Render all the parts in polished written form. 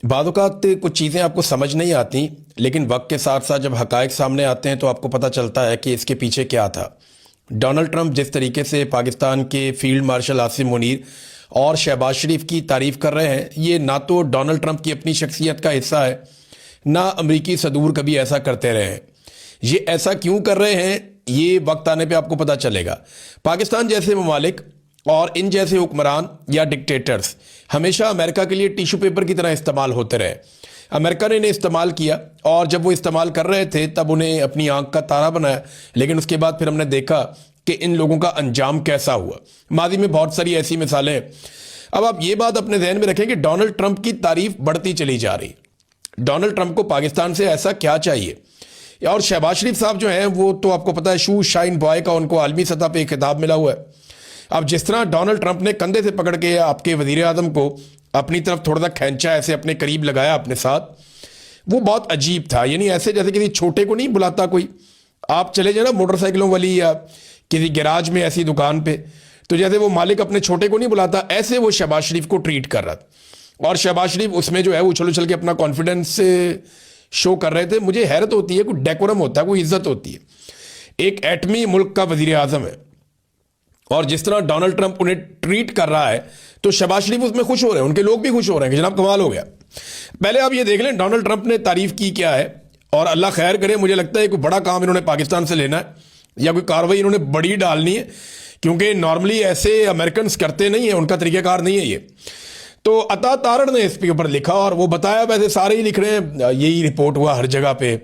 बाज़-औक़ात कुछ चीज़ें आपको समझ नहीं आती, लेकिन वक्त के साथ साथ जब हक़ाइक़ सामने आते हैं तो आपको पता चलता है कि इसके पीछे क्या था। डोनाल्ड ट्रंप जिस तरीके से पाकिस्तान के फील्ड मार्शल आसिम मुनीर और शहबाज शरीफ की तारीफ़ कर रहे हैं, ये ना तो डोनाल्ड ट्रंप की अपनी शख्सियत का हिस्सा है, ना अमरीकी सदूर कभी ऐसा करते रहे हैं। ये ऐसा क्यों कर रहे हैं, ये वक्त आने पे आपको पता चलेगा। पाकिस्तान जैसे ममालिक और इन जैसे हुक्मरान या डिक्टेटर्स हमेशा अमेरिका के लिए टिश्यू पेपर की तरह इस्तेमाल होते रहे। अमेरिका ने इन्हें इस्तेमाल किया और जब वो इस्तेमाल कर रहे थे तब उन्हें अपनी आंख का तारा बनाया, लेकिन उसके बाद फिर हमने देखा कि इन लोगों का अंजाम कैसा हुआ। माजी में बहुत सारी ऐसी मिसालें हैं। अब आप ये बात अपने ध्यान में रखें कि डोनाल्ड ट्रंप की तारीफ बढ़ती चली जा रही। डोनाल्ड ट्रंप को पाकिस्तान से ऐसा क्या चाहिए? और शहबाज शरीफ साहब जो हैं वो तो आपको पता है शू शाइन बॉय का उनको आलमी सतह पे खिताब मिला हुआ है। अब जिस तरह डोनाल्ड ट्रंप ने कंधे से पकड़ के आपके वजीर आजम को अपनी तरफ थोड़ा सा खींचा, ऐसे अपने करीब लगाया अपने साथ, वो बहुत अजीब था। यानी ऐसे जैसे किसी छोटे को नहीं बुलाता कोई, आप चले जाए ना मोटरसाइकिलों वाली या किसी गैराज में ऐसी दुकान पे, तो जैसे वो मालिक अपने छोटे को नहीं बुलाता, ऐसे वो शहबाज शरीफ को ट्रीट कर रहा था। और शहबाज शरीफ उसमें जो है उछल उछल के अपना कॉन्फिडेंस शो कर रहे थे। मुझे हैरत होती है, कोई डेकोरम होता है, कोई इज्जत होती है। एक एटमी मुल्क का वजीर आजम है और जिस तरह डोनाल्ड ट्रंप उन्हें ट्रीट कर रहा है तो शहबाज शरीफ उसमें खुश हो रहे हैं, उनके लोग भी खुश हो रहे हैं कि जनाब कमाल हो गया। पहले आप ये देख लें डोनाल्ड ट्रंप ने तारीफ की क्या है, और अल्लाह खैर करे, मुझे लगता है कोई बड़ा काम इन्होंने पाकिस्तान से लेना है या कोई कार्रवाई इन्होंने बड़ी डालनी है, क्योंकि नॉर्मली ऐसे अमेरिकन करते नहीं है, उनका तरीक़ाकार नहीं है ये। तो अता तारड़ ने इस पे ऊपर लिखा और वो बताया, वैसे सारे ही लिख रहे हैं, यही रिपोर्ट हुआ हर जगह पे।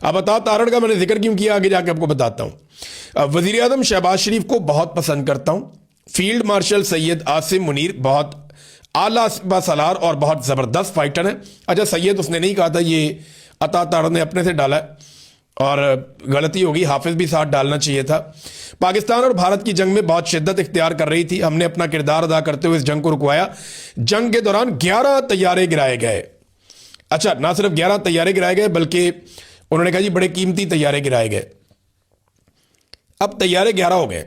अब अता तारड़ का मैंने जिक्र क्यों किया आगे जाके आपको बताता हूँ। वज़ीर आज़म शहबाज शरीफ को बहुत पसंद करता हूँ। फील्ड मार्शल सैयद आसिम मुनीर बहुत आला सलार और बहुत ज़बरदस्त फाइटर है। अच्छा, सैयद उसने नहीं कहा था, ये अता तारड़ ने अपने से डाला है और गलती होगी, हाफिज भी साथ डालना चाहिए था। पाकिस्तान और भारत की जंग में बहुत शिद्दत इख्तियार कर रही थी, हमने अपना किरदार अदा करते हुए इस जंग को रुकवाया। जंग के दौरान 11 तैयारे गिराए गए। अच्छा, ना सिर्फ 11 तैयारे गिराए गए बल्कि उन्होंने कहा जी बड़े कीमती तैयारे गिराए गए। अब तैयारे 11 हो गए।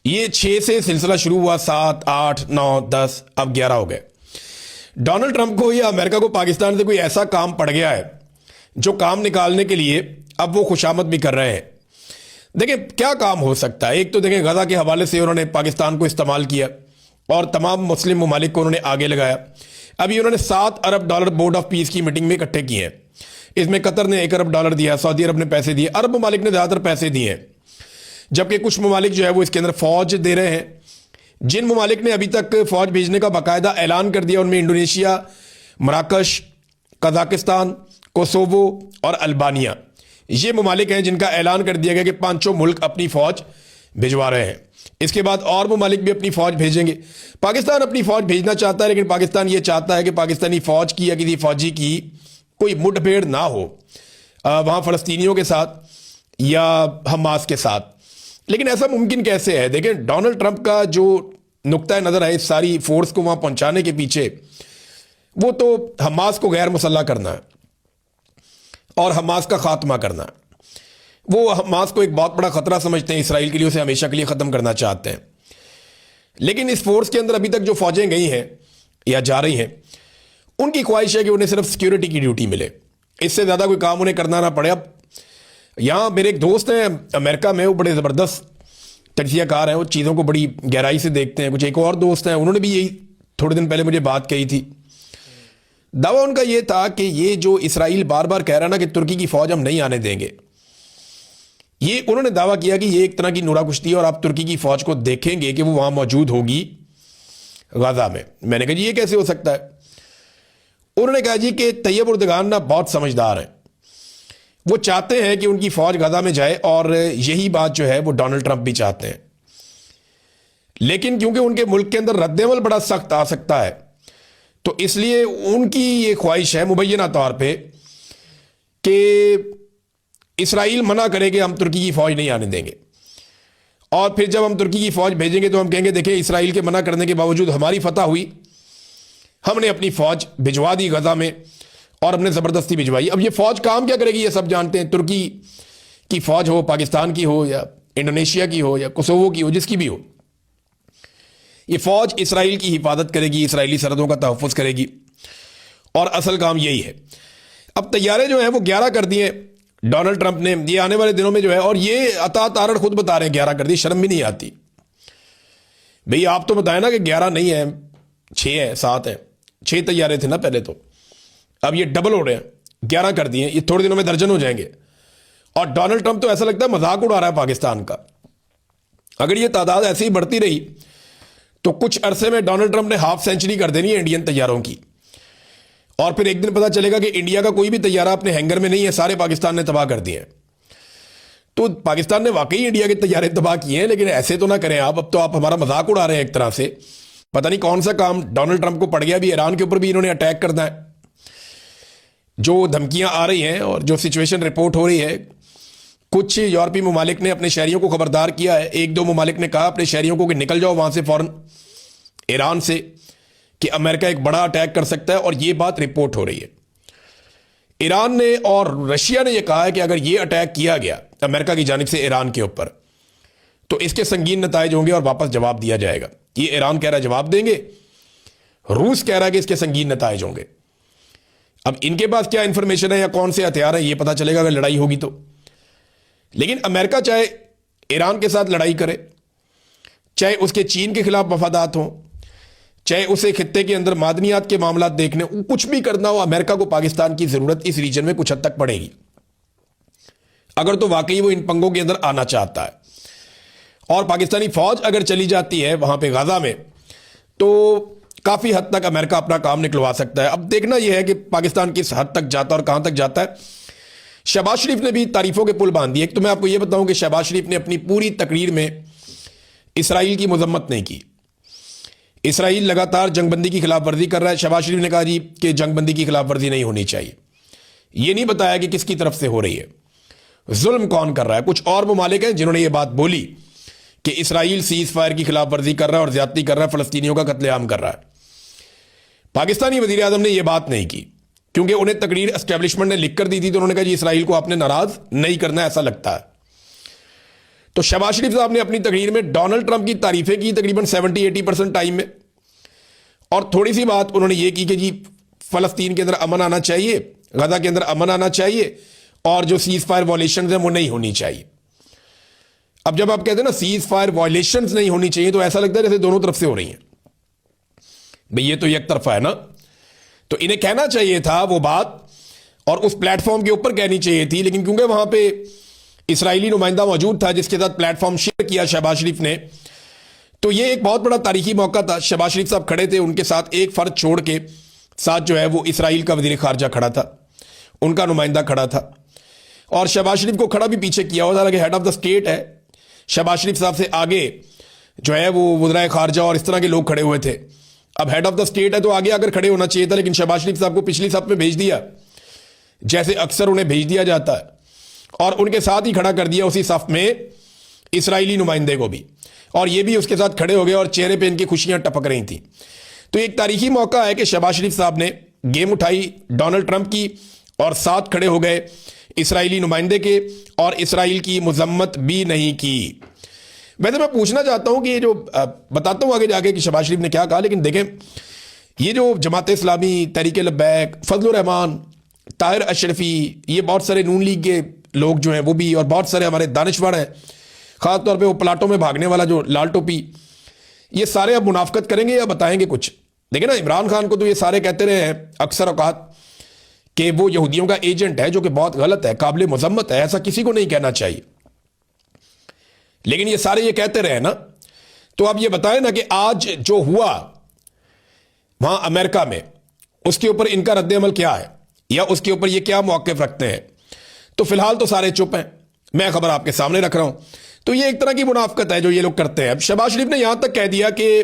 ये 6 से सिलसिला शुरू हुआ, 7, 8, 9, 10, अब 11 हो गए। डोनाल्ड ट्रंप को या अमेरिका को पाकिस्तान से कोई ऐसा काम पड़ गया है जो काम निकालने के लिए अब वो खुशामद भी कर रहे हैं। देखिए क्या काम हो सकता है। एक तो देखें गजा के हवाले से उन्होंने पाकिस्तान को इस्तेमाल किया और तमाम मुस्लिम ममालिक को उन्होंने आगे लगाया। अभी उन्होंने $7 अरब बोर्ड ऑफ पीस की मीटिंग में इकट्ठे किए हैं। इसमें कतर ने $1 अरब दिया, सऊदी अरब ने पैसे दिए, अरब ममालिक ने ज़्यादातर पैसे दिए हैं, जबकि कुछ ममालिक जो है वो इसके अंदर फौज दे रहे हैं। जिन ममालिक ने अभी तक फौज भेजने का बाकायदा ऐलान कर दिया उनमें इंडोनेशिया, मराकश, कजाकिस्तान, कोसोवो और अल्बानिया, ये ममालिक हैं जिनका ऐलान कर दिया गया कि 5 मुल्क अपनी फौज भिजवा रहे हैं। इसके बाद और ममालिक भी अपनी फौज भेजेंगे। पाकिस्तान अपनी फौज भेजना चाहता है, लेकिन पाकिस्तान ये चाहता है कि पाकिस्तानी फौज की या किसी फौजी की कोई मुठभेड़ ना हो वहाँ फ़लस्तीनियों के साथ या हमास के साथ। लेकिन ऐसा मुमकिन कैसे है? देखें डोनाल्ड ट्रंप का जो नुक्ता नज़र है इस सारी फोर्स को वहाँ पहुँचाने के पीछे, वो तो हमास को गैर मुसल्लह करना है और हमास का खात्मा करना है। वो हमास को एक बहुत बड़ा खतरा समझते हैं इसराइल के लिए, उसे हमेशा के लिए ख़त्म करना चाहते हैं। लेकिन इस फोर्स के अंदर अभी तक जो फौजें गई हैं या जा रही हैं, उनकी ख्वाहिश है कि उन्हें सिर्फ सिक्योरिटी की ड्यूटी मिले, इससे ज़्यादा कोई काम उन्हें करना ना पड़े। अब यहाँ मेरे एक दोस्त हैं अमेरिका में, वो बड़े ज़बरदस्त तजज़ियाकार हैं, वो चीज़ों को बड़ी गहराई से देखते हैं। कुछ एक और दोस्त हैं, उन्होंने भी यही थोड़े दिन पहले मुझे बात कही थी। दावा उनका ये था कि ये जो इसराइल बार बार कह रहा ना कि तुर्की की फ़ौज हम नहीं आने देंगे, ये उन्होंने दावा किया कि ये एक तरह की नूरा कुश्ती है और आप तुर्की की फ़ौज को देखेंगे कि वो वहाँ मौजूद होगी गाज़ा में। मैंने कहा जी ये कैसे हो सकता है? उन्होंने कहा जी कि तैयब उर्दगान ना बहुत समझदार हैं, वो चाहते हैं कि उनकी फ़ौज गाज़ा में जाए और यही बात जो है वो डोनाल्ड ट्रंप भी चाहते हैं। लेकिन क्योंकि उनके मुल्क के अंदर रद्देमल बड़ा सख्त आ सकता है, तो इसलिए उनकी ये ख्वाहिश है मुबैना तौर पे कि इसराइल मना करे कि हम तुर्की की फ़ौज नहीं आने देंगे, और फिर जब हम तुर्की की फ़ौज भेजेंगे तो हम कहेंगे देखिए इसराइल के मना करने के बावजूद हमारी फतह हुई, हमने अपनी फ़ौज भिजवा दी गजा में और हमने ज़बरदस्ती भिजवाई। अब ये फ़ौज काम क्या करेगी ये सब जानते हैं। तुर्की की फ़ौज हो, पाकिस्तान की हो या इंडोनेशिया की हो या कोसोवो की हो, जिसकी भी हो, ये फ़ौज इसराइल की हिफाजत करेगी, इसराइली सरहदों का तहफ़्फ़ुज़ करेगी और असल काम यही है। अब तैयारे जो हैं वो 11 कर दिए डोनाल्ड ट्रंप ने, ये आने वाले दिनों में जो है, और ये अता तारण खुद बता रहे हैं 11 कर दी, शर्म भी नहीं आती भाई। आप तो बताए ना कि 11 नहीं है, 6 है, 7 है, 6 तैयारे थे ना पहले तो, अब ये डबल हो रहे हैं, 11 कर दिए, ये थोड़े दिनों में दर्जन हो जाएंगे। और डोनाल्ड ट्रंप तो ऐसा लगता है मजाक उड़ा रहा है पाकिस्तान का। अगर ये तादाद ऐसी ही बढ़ती रही तो कुछ अरसे में डोनाल्ड ट्रंप ने हाफ सेंचुरी कर देनी है इंडियन तैयारों की, और फिर एक दिन पता चलेगा कि इंडिया का कोई भी तैयारा अपने हैंगर में नहीं है, सारे पाकिस्तान ने तबाह कर दिए हैं। तो पाकिस्तान ने वाकई इंडिया के तैयारे तबाह किए हैं, लेकिन ऐसे तो ना करें आप। अब तो आप हमारा मजाक उड़ा रहे हैं एक तरह से। पता नहीं कौन सा काम डोनाल्ड ट्रंप को पड़ गया, भी ईरान के ऊपर भी इन्होंने अटैक करना है। जो धमकियां आ रही हैं और जो सिचुएशन रिपोर्ट हो रही है, कुछ यूरोपीय ममालिक ने अपने शहरियों को खबरदार किया है। 1-2 ममालिक ने कहा अपने शहरियों को कि निकल जाओ वहां से फौरन ईरान से, कि अमेरिका एक बड़ा अटैक कर सकता है, और ये बात रिपोर्ट हो रही है। ईरान ने और रशिया ने यह कहा है कि अगर यह अटैक किया गया अमेरिका की जानिब से ईरान के ऊपर, तो इसके संगीन नताइज होंगे और वापस जवाब दिया जाएगा। ये ईरान कह रहा है जवाब देंगे, रूस कह रहा है कि इसके संगीन नताइज होंगे। अब इनके पास क्या इंफॉर्मेशन है या कौन से हथियार है, ये पता चलेगा अगर लड़ाई होगी तो। लेकिन अमेरिका चाहे ईरान के साथ लड़ाई करे, चाहे उसके चीन के खिलाफ मफादात हों, चाहे उसे खित्ते के अंदर मादनियात के मामला देखने, कुछ भी करना हो, अमेरिका को पाकिस्तान की जरूरत इस रीजन में कुछ हद तक पड़ेगी, अगर तो वाकई वो इन पंगों के अंदर आना चाहता है। और पाकिस्तानी फौज अगर चली जाती है वहां पे गाजा में, तो काफी हद तक अमेरिका अपना काम निकलवा सकता है। अब देखना यह है कि पाकिस्तान किस हद तक जाता है और कहां तक जाता है। शहबाज शरीफ ने भी तारीफों के पुल बांध दिए। एक तो मैं आपको यह बताऊं कि शहबाज शरीफ ने अपनी पूरी तकरीर में इसराइल की मजम्मत नहीं की। इसराइल लगातार जंगबंदी की खिलाफ वर्जी कर रहा है। शहबाज शरीफ ने कहा जी कि जंगबंदी की खिलाफ वर्जी नहीं होनी चाहिए। यह नहीं बताया कि किसकी तरफ से हो रही है, जुल्म कौन कर रहा है। कुछ और ममालिक हैं जिन्होंने यह बात बोली कि इसराइल सीज फायर की खिलाफ वर्जी कर रहा है और ज्यादती कर रहा है, फलस्तीनियों का कत्लेआम कर रहा है। पाकिस्तानी वजीर आजम ने यह बात नहीं की, क्योंकि उन्हें तकरीर एस्टेब्लिशमेंट ने लिख कर दी थी, तो उन्होंने कहा जी इसराइल को आपने नाराज नहीं करना, ऐसा लगता है। तो शहबाज शरीफ साहब ने अपनी तकरीर में डोनाल्ड ट्रंप की तारीफें की तकरीबन 70-80% टाइम में, और थोड़ी सी बात उन्होंने ये की कि जी फलस्तीन के अंदर अमन आना चाहिए, गजा के अंदर अमन आना चाहिए, और जो सीज फायर वॉयलेशन है वो नहीं होनी चाहिए। अब जब आप कहते हैं ना सीज फायर वॉयलेशन नहीं होनी चाहिए, तो ऐसा लगता है जैसे दोनों तरफ से हो रही हैं। भाई ये तो एक तरफा है ना, तो इन्हें कहना चाहिए था वो बात, और उस प्लेटफॉर्म के ऊपर कहनी चाहिए थी। लेकिन क्योंकि वहां पे इसराइली नुमाइंदा मौजूद था जिसके साथ प्लेटफॉर्म शेयर किया शहबाज शरीफ ने, तो ये एक बहुत बड़ा तारीखी मौका था। शहबाज शरीफ साहब खड़े थे, उनके साथ एक फर्द छोड़ के साथ जो है वो इसराइल का वजीर खारजा खड़ा था, उनका नुमाइंदा खड़ा था, और शहबाज शरीफ को खड़ा भी पीछे किया हुआ था कि हेड ऑफ द स्टेट है। शहबाज शरीफ साहब से आगे जो है वो वज़ीर खारजा और इस तरह के लोग खड़े हुए थे। अब हेड ऑफ द स्टेट है तो आगे आकर खड़े होना चाहिए था, लेकिन शहबाज शरीफ साहब को पिछली सफ में भेज दिया, जैसे अक्सर उन्हें भेज दिया जाता है, और उनके साथ ही खड़ा कर दिया उसी सफ में इसराइली नुमाइंदे को भी, और ये भी उसके साथ खड़े हो गए और चेहरे पे इनकी खुशियां टपक रही थी। तो एक तारीखी मौका है कि शहबाज शरीफ साहब ने गेम उठाई डोनाल्ड ट्रंप की, और साथ खड़े हो गए इसराइली नुमाइंदे के, और इसराइल की मजम्मत भी नहीं की। वैसे मैं पूछना चाहता हूं कि ये जो बताता हूं आगे जाके कि शहबाज शरीफ ने क्या कहा, लेकिन देखें ये जो जमात इस्लामी, तहरीक लब्बैक, फजलुर रहमान, ताहिर अशरफी, ये बहुत सारे नून लीग के लोग जो हैं वो भी, और बहुत सारे हमारे दानिशवर हैं, खासतौर पे वो प्लाटों में भागने वाला जो लाल टोपी, ये सारे अब मुनाफकत करेंगे या बताएंगे कुछ। देखिए ना, इमरान खान को तो ये सारे कहते रहे हैं अक्सर औकात कि वो यहूदियों का एजेंट है, जो कि बहुत गलत है, काबिल मजम्मत है, ऐसा किसी को नहीं कहना चाहिए। लेकिन ये सारे ये कहते रहे ना, तो अब ये बताएं ना कि आज जो हुआ वहां अमेरिका में, उसके ऊपर इनका रद्द-ए-अमल क्या है, या उसके ऊपर ये क्या मौक़िफ़ रखते हैं। तो फिलहाल तो सारे चुप हैं, मैं खबर आपके सामने रख रहा हूं। तो ये एक तरह की मुनाफकत है जो ये लोग करते हैं। अब शहबाज शरीफ ने यहां तक कह दिया कि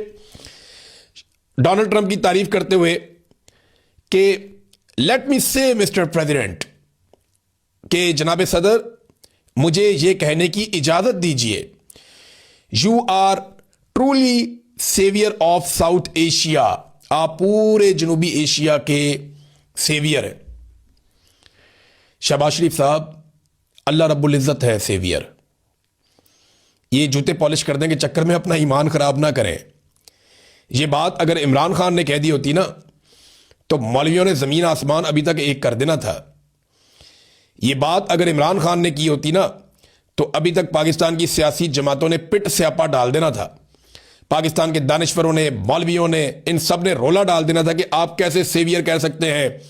डोनाल्ड ट्रंप की तारीफ करते हुए कि लेट मी से मिस्टर प्रेसिडेंट, कि जनाब सदर मुझे यह कहने की इजाजत दीजिए, you are truly saviour of South Asia, आप पूरे जनूबी एशिया के सेवियर हैं। शहबाज शरीफ साहब, अल्लाह रब्बुल इज़्ज़त है सेवियर। ये जूते पॉलिश करने के चक्कर में अपना ईमान खराब ना करें। ये बात अगर इमरान खान ने कह दी होती ना, तो मौलवियों ने जमीन आसमान अभी तक एक कर देना था। ये बात अगर इमरान खान ने की होती ना, तो अभी तक पाकिस्तान की सियासी जमातों ने पिट स्यापा डाल देना था। पाकिस्तान के दानिश्वरों ने, मौलवियों ने, इन सब ने रोला डाल देना था कि आप कैसे सेवियर कह सकते हैं,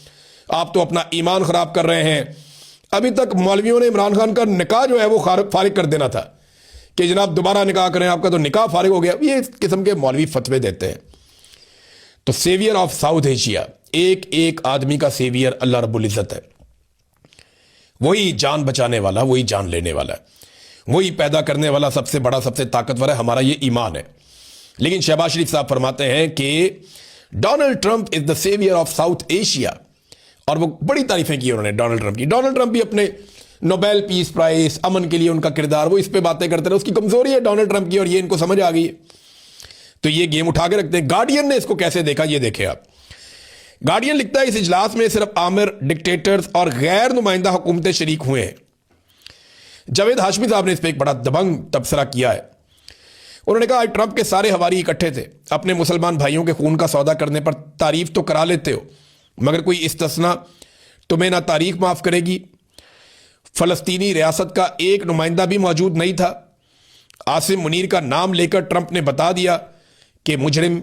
आप तो अपना ईमान खराब कर रहे हैं। अभी तक मौलवियों ने इमरान खान का निकाह जो है वो फारिग कर देना था कि जनाब दोबारा निकाह करें, आपका तो निकाह फारिग हो गया। ये इस किस्म के मौलवी फतवे देते हैं। तो सेवियर ऑफ साउथ एशिया, एक एक आदमी का सेवियर अल्लाह रब्बुल इज्जत है। वही जान बचाने वाला, वही जान लेने वाला है, वही पैदा करने वाला सबसे बड़ा, सबसे ताकतवर है। हमारा ये ईमान है। लेकिन शहबाज शरीफ साहब फरमाते हैं कि Donald Trump is the saviour of South Asia, और वो बड़ी तारीफें की उन्होंने डोनाल्ड ट्रंप की। डोनाल्ड ट्रंप भी अपने नोबेल पीस प्राइज, अमन के लिए उनका किरदार, वो इस पे बातें करते रहे। उसकी कमजोरी है डोनाल्ड ट्रंप की, और ये इनको समझ आ गई है, तो ये गेम उठा के रखते हैं। गार्डियन ने इसको कैसे देखा, ये देखे आप। गार्डियन लिखता है इस इजलास में सिर्फ आमिर, डिक्टेटर्स और गैर नुमाइंदा हुकूमतें शरीक हुए हैं। जावेद हाशमी साहब ने इस पर एक बड़ा दबंग तबसरा किया है। उन्होंने कहा आज ट्रंप के सारे हवारी इकट्ठे थे, अपने मुसलमान भाइयों के खून का सौदा करने पर तारीफ तो करा लेते हो, मगर कोई इस्तिस्ना तुम्हें ना तारीख माफ करेगी। फलस्तीनी रियासत का एक नुमाइंदा भी मौजूद नहीं था। आसिम मुनीर का नाम लेकर ट्रंप ने बता दिया कि मुजरिम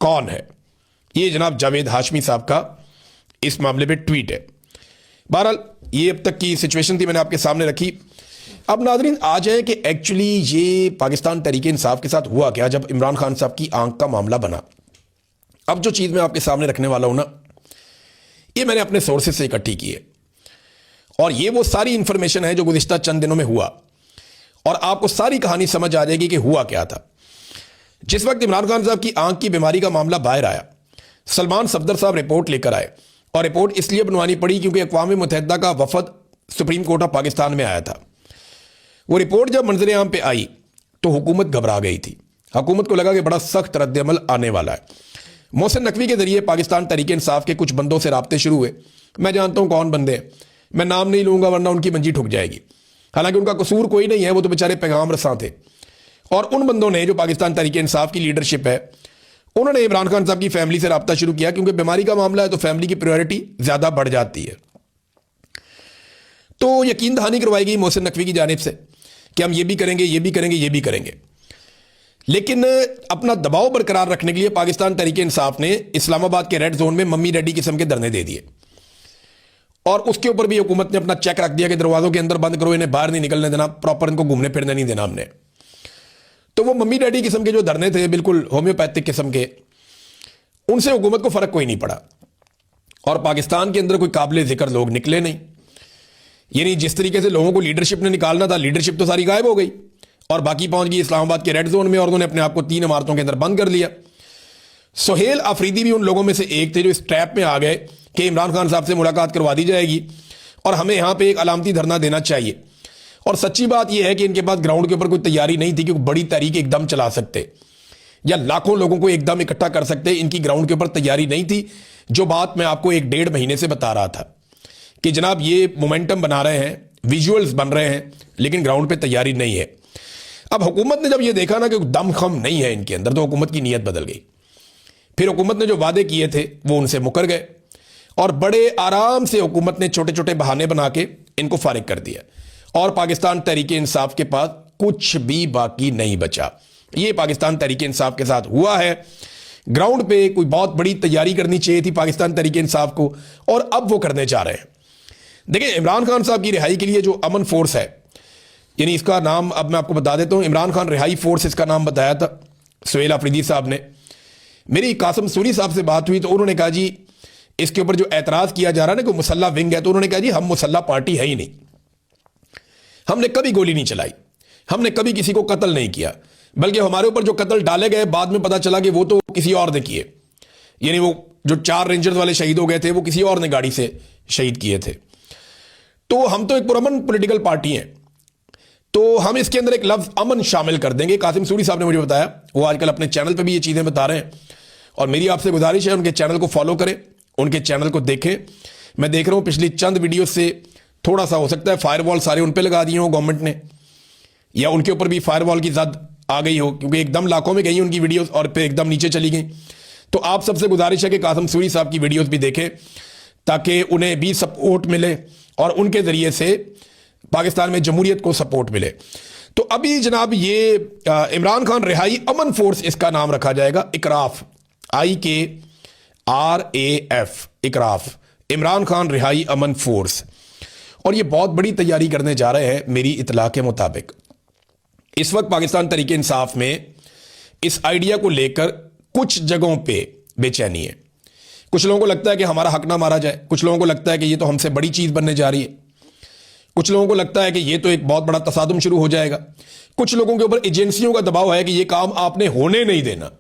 कौन है। ये जनाब जावेद हाशमी साहब का इस मामले पे ट्वीट है। बहरहाल ये अब तक की सिचुएशन थी, मैंने आपके सामने रखी। अब नाज़रीन आ जाए कि एक्चुअली ये पाकिस्तान तहरीक इंसाफ के साथ हुआ क्या जब इमरान खान साहब की आंख का मामला बना। अब जो चीज़ मैं आपके सामने रखने वाला हूं ना, ये मैंने अपने सोर्सेज से इकट्ठी की है, और ये वो सारी इंफॉर्मेशन है जो गुज़िश्ता चंद दिनों में हुआ, और आपको सारी कहानी समझ आ जाएगी कि हुआ क्या था। जिस वक्त इमरान खान साहब की आंख की बीमारी का मामला बाहर आया, सलमान सफदर साहब रिपोर्ट लेकर आए, और रिपोर्ट इसलिए बनवानी पड़ी क्योंकि अक़वाम मुत्तहिदा का वफद सुप्रीम कोर्ट ऑफ पाकिस्तान में आया था। वो रिपोर्ट जब मंजर आम पे आई तो हुकूमत घबरा गई थी। हुकूमत को लगा कि बड़ा सख्त रद्द-ए-अमल आने वाला है। मोहसिन नकवी के जरिए पाकिस्तान तहरीक इंसाफ के कुछ बंदों से राब्ते शुरू हुए। मैं जानता हूं कौन बंदे हैं, मैं नाम नहीं लूंगा वरना उनकी मंजी ठुक जाएगी। हालांकि उनका कसूर कोई नहीं है, वो तो बेचारे पैगाम रसां थे। और उन बंदों ने, जो पाकिस्तान तहरीक इंसाफ की लीडरशिप है, उन्होंने इमरान खान साहब की फैमिली से राब्ता शुरू किया, क्योंकि बीमारी का मामला है तो फैमिली की प्रायोरिटी ज्यादा बढ़ जाती है। तो यकीन दहानी करवाई गई मोहसिन नकवी की जानिब से कि हम ये भी करेंगे, ये भी करेंगे, ये भी करेंगे। लेकिन अपना दबाव बरकरार रखने के लिए पाकिस्तान तहरीक इंसाफ ने इस्लामाबाद के रेड जोन में मम्मी डैडी किस्म के धरने दे दिए, और उसके ऊपर भी हुकूमत ने अपना चेक रख दिया कि दरवाजों के अंदर बंद करो, इन्हें बाहर नहीं निकलने देना, प्रॉपर इनको घूमने फिरने नहीं देना हमने। तो वो मम्मी डैडी किस्म के जो धरने थे, बिल्कुल होम्योपैथिक किस्म के, उनसे हुकूमत को फर्क कोई नहीं पड़ा, और पाकिस्तान के अंदर कोई काबिल जिक्र लोग निकले नहीं। यानी जिस तरीके से लोगों को लीडरशिप ने निकालना था, लीडरशिप तो सारी गायब हो गई, और बाकी पहुंच गई इस्लामाबाद के रेड जोन में, और उन्होंने अपने आप को 3 इमारतों के अंदर बंद कर लिया। सुहेल अफरीदी भी उन लोगों में से एक थे जो इस ट्रैप में आ गए कि इमरान खान साहब से मुलाकात करवा दी जाएगी और हमें यहां पे एक अलामती धरना देना चाहिए। और सच्ची बात यह है कि इनके पास ग्राउंड के ऊपर कोई तैयारी नहीं थी कि बड़ी तहरीक एकदम चला सकते या लाखों लोगों को एकदम इकट्ठा कर सकते। इनकी ग्राउंड के ऊपर तैयारी नहीं थी। जो बात मैं आपको 1-1.5 महीने से बता रहा था कि जनाब ये मोमेंटम बना रहे हैं, विजुअल्स बन रहे हैं, लेकिन ग्राउंड पे तैयारी नहीं है। अब हुकूमत ने जब ये देखा ना कि दम खम नहीं है इनके अंदर, तो हुकूमत की नीयत बदल गई। फिर हुकूमत ने जो वादे किए थे वो उनसे मुकर गए, और बड़े आराम से हुकूमत ने छोटे छोटे बहाने बना के इनको फारिग कर दिया, और पाकिस्तान तहरीक इंसाफ के पास कुछ भी बाकी नहीं बचा। ये पाकिस्तान तहरीक इंसाफ के साथ हुआ है। ग्राउंड पे कोई बहुत बड़ी तैयारी करनी चाहिए थी पाकिस्तान तहरीक इंसाफ को, और अब वो करने जा रहे हैं। देखिए, इमरान खान साहब की रिहाई के लिए जो अमन फोर्स है, यानी इसका नाम अब मैं आपको बता देता हूं, इमरान खान रिहाई फोर्स इसका नाम बताया था सुहेल अफरीदी साहब ने। मेरी कासिम सूरी साहब से बात हुई तो उन्होंने कहा जी इसके ऊपर जो एतराज किया जा रहा है ना कि मुसल्ला विंग है, तो उन्होंने कहा जी हम मुसल्ला पार्टी है ही नहीं, हमने कभी गोली नहीं चलाई, हमने कभी किसी को कत्ल नहीं किया, बल्कि हमारे ऊपर जो कत्ल डाले गए बाद में पता चला कि वो तो किसी और ने किए। यानी वो जो 4 रेंजर्स वाले शहीद हो गए थे वो किसी और ने गाड़ी से शहीद किए थे। तो हम तो एक पुरअमन पॉलिटिकल पार्टी हैं, तो हम इसके अंदर एक लफ्ज अमन शामिल कर देंगे। कासिम सूरी साहब ने मुझे बताया, वो आजकल अपने चैनल पे भी ये चीजें बता रहे हैं, और मेरी आपसे गुजारिश है उनके चैनल को फॉलो करें, उनके चैनल को देखें। मैं देख रहा हूं पिछली चंद वीडियो से थोड़ा सा हो सकता है फायरवॉल सारे उन पे लगा दिए हो गवर्नमेंट ने, या उनके ऊपर भी फायरवॉल की जद आ गई हो, क्योंकि एकदम लाखों में गई उनकी वीडियोस और फिर एकदम नीचे चली गई। तो आप सबसे गुजारिश है कि कासिम सूरी साहब की वीडियोस भी देखें ताकि उन्हें भी सपोर्ट मिले और उनके ज़रिए से पाकिस्तान में जमहूरियत को सपोर्ट मिले। तो अभी जनाब ये इमरान खान रिहाई अमन फोर्स इसका नाम रखा जाएगा, इकराफ, IKRAF, इकराफ, इमरान खान रिहाई अमन फोर्स। और ये बहुत बड़ी तैयारी करने जा रहे हैं मेरी इतला के मुताबिक। इस वक्त पाकिस्तान तरीके इंसाफ में इस आइडिया को लेकर कुछ जगहों पे बेचैनी है। कुछ लोगों को लगता है कि हमारा हक ना मारा जाए, कुछ लोगों को लगता है कि ये तो हमसे बड़ी चीज बनने जा रही है, कुछ लोगों को लगता है कि ये तो एक बहुत बड़ा तसादुम शुरू हो जाएगा, कुछ लोगों के ऊपर एजेंसियों का दबाव है कि ये काम आपने होने नहीं देना।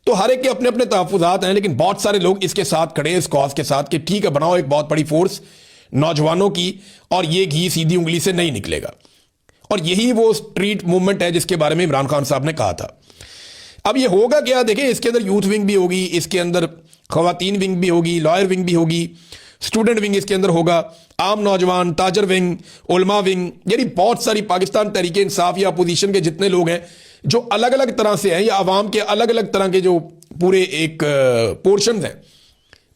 तो हर एक के अपने अपने तहफुजात हैं, लेकिन बहुत सारे लोग इसके साथ खड़े हैं, इस कॉज के साथ कि ठीक है बनाओ एक बहुत बड़ी फोर्स नौजवानों की और ये घी सीधी उंगली से नहीं निकलेगा। और यही वो स्ट्रीट मूवमेंट है जिसके बारे में इमरान खान साहब ने कहा था। अब ये होगा क्या, देखें, इसके अंदर यूथ विंग भी होगी, इसके अंदर खवातीन विंग भी होगी, लॉयर विंग भी होगी, स्टूडेंट विंग इसके अंदर होगा, आम नौजवान, ताजर विंग, उलमा विंग, यानी बहुत सारी पाकिस्तान तरीके इंसाफ या अपोजिशन के जितने लोग हैं जो अलग अलग तरह से हैं या अवाम के अलग अलग तरह के जो पूरे एक पोर्शन हैं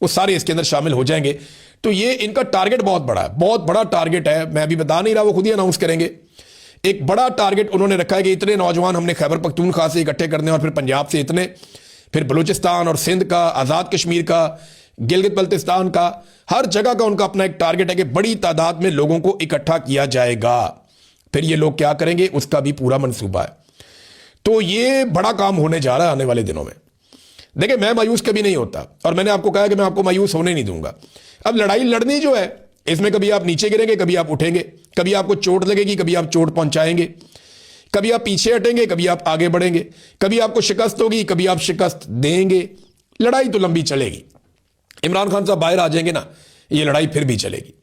वो सारे इसके अंदर शामिल हो जाएंगे। तो ये इनका टारगेट बहुत बड़ा है, बहुत बड़ा टारगेट है, मैं अभी बता नहीं रहा, वो खुद ही अनाउंस करेंगे। एक बड़ा टारगेट उन्होंने रखा है कि इतने नौजवान हमने खैबर पख्तूनख्वा से इकट्ठे करने और फिर पंजाब से इतने, फिर बलूचिस्तान और सिंध का, आज़ाद कश्मीर का, गिलगित बल्तिस्तान का, हर जगह का उनका अपना एक टारगेट है कि बड़ी तादाद में लोगों को इकट्ठा किया जाएगा। फिर ये लोग क्या करेंगे उसका भी पूरा मंसूबा है। तो ये बड़ा काम होने जा रहा है आने वाले दिनों में। देखिए, मैं मायूस कभी नहीं होता और मैंने आपको कहा कि मैं आपको मायूस होने नहीं दूंगा। अब लड़ाई लड़नी जो है इसमें कभी आप नीचे गिरेंगे, कभी आप उठेंगे, कभी आपको चोट लगेगी, कभी आप चोट पहुंचाएंगे, कभी आप पीछे हटेंगे, कभी आप आगे बढ़ेंगे, कभी आपको शिकस्त होगी, कभी आप शिकस्त देंगे। लड़ाई तो लंबी चलेगी। इमरान खान साहब बाहर आ जाएंगे ना, ये लड़ाई फिर भी चलेगी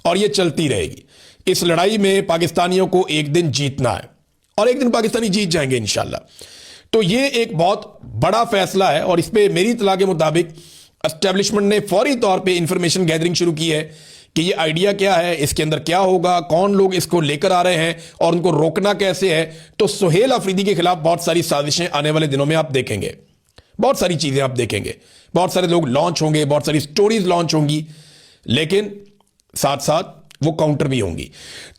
और ये चलती रहेगी। इस लड़ाई में पाकिस्तानियों को एक दिन जीतना है और एक दिन पाकिस्तानी जीत जाएंगे इंशाल्लाह। तो ये एक बहुत बड़ा फैसला है और इस पर मेरी इत्तला के मुताबिक एस्टेब्लिशमेंट ने फौरी तौर पे इंफॉर्मेशन गैदरिंग शुरू की है कि ये आइडिया क्या है, इसके अंदर क्या होगा, कौन लोग इसको लेकर आ रहे हैं और उनको रोकना कैसे है। तो सुहेल अफरीदी के खिलाफ बहुत सारी साजिशें आने वाले दिनों में आप देखेंगे, बहुत सारी चीजें आप देखेंगे, बहुत सारे लोग लॉन्च होंगे, बहुत सारी स्टोरीज लॉन्च होंगी, लेकिन साथ साथ वो काउंटर भी होंगी।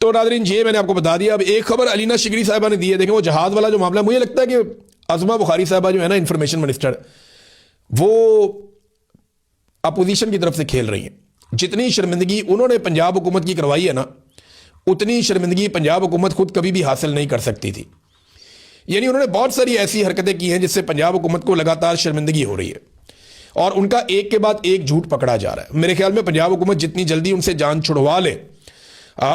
तो नाज़रीन, ये मैंने आपको बता दिया। अब एक खबर अलीना शिगरी साहिबा ने दी है। देखें, वो जहाज वाला जो मामला, मुझे लगता है कि अज़मा बुखारी साहिबा जो है ना, इंफॉर्मेशन मिनिस्टर, वो अपोजिशन की तरफ से खेल रही हैं। जितनी शर्मिंदगी उन्होंने पंजाब हुकूमत की करवाई है ना, उतनी शर्मिंदगी पंजाब हुकूमत खुद कभी भी हासिल नहीं कर सकती थी। यानी उन्होंने बहुत सारी ऐसी हरकतें की हैं जिससे पंजाब हुकूमत को लगातार शर्मिंदगी हो रही है और उनका एक के बाद एक झूठ पकड़ा जा रहा है। मेरे ख्याल में पंजाब हुकूमत जितनी जल्दी उनसे जान छुड़वा ले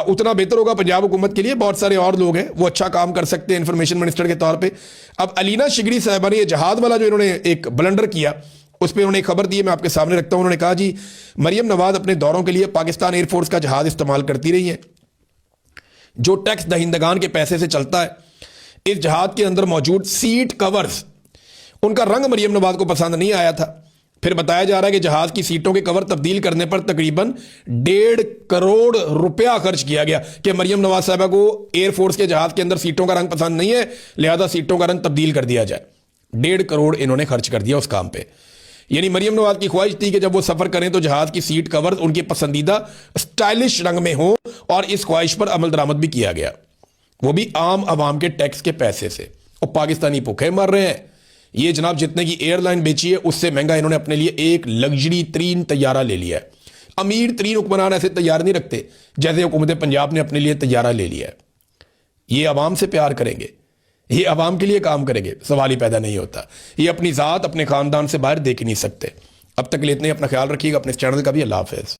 उतना बेहतर होगा पंजाब हुकूमत के लिए। बहुत सारे और लोग हैं वो अच्छा काम कर सकते हैं इंफॉर्मेशन मिनिस्टर के तौर पे। अब अलीना शिगरी साहिबा ने ये जहाज वाला जो इन्होंने एक ब्लंडर किया, उस पर उन्होंने खबर दी है, मैं आपके सामने रखता हूं। उन्होंने कहा जी, मरियम नवाज अपने दौरों के लिए पाकिस्तान एयरफोर्स का जहाज इस्तेमाल करती रही है जो टैक्स दहिंदगान के पैसे से चलता है। इस जहाज के अंदर मौजूद सीट कवर्स, उनका रंग मरियम नवाज को पसंद नहीं आया था। फिर बताया जा रहा है कि जहाज की सीटों के कवर तब्दील करने पर तकरीबन 1.5 करोड़ रुपया खर्च किया गया कि मरियम नवाज साहबा को एयरफोर्स के जहाज के अंदर सीटों का रंग पसंद नहीं है, लिहाजा सीटों का रंग तब्दील कर दिया जाए। 1.5 करोड़ इन्होंने खर्च कर दिया उस काम पे। यानी मरियम नवाज की ख्वाहिश थी कि जब वो सफर करें तो जहाज की सीट कवर उनके पसंदीदा स्टाइलिश रंग में हो और इस ख्वाहिश पर अमल दरामद भी किया गया, वो भी आम आवाम के टैक्स के पैसे से। और पाकिस्तानी भूखे मर रहे हैं। ये जनाब जितने की एयरलाइन बेची है उससे महंगा इन्होंने अपने लिए एक लग्जरी तरीन तैयारा ले लिया है। अमीर तरीन हुक्मरान ऐसे तैयार नहीं रखते जैसे हुकूमत पंजाब ने अपने लिए तैयारा ले लिया है। ये अवाम से प्यार करेंगे, ये अवाम के लिए काम करेंगे, सवाल ही पैदा नहीं होता। ये अपनी ज़ात अपने ख़ानदान से बाहर देख ही नहीं सकते। अब तक लेते हैं, अपना ख्याल रखिएगा, अपने चैनल का भी। अल्लाह हाफ़िज़।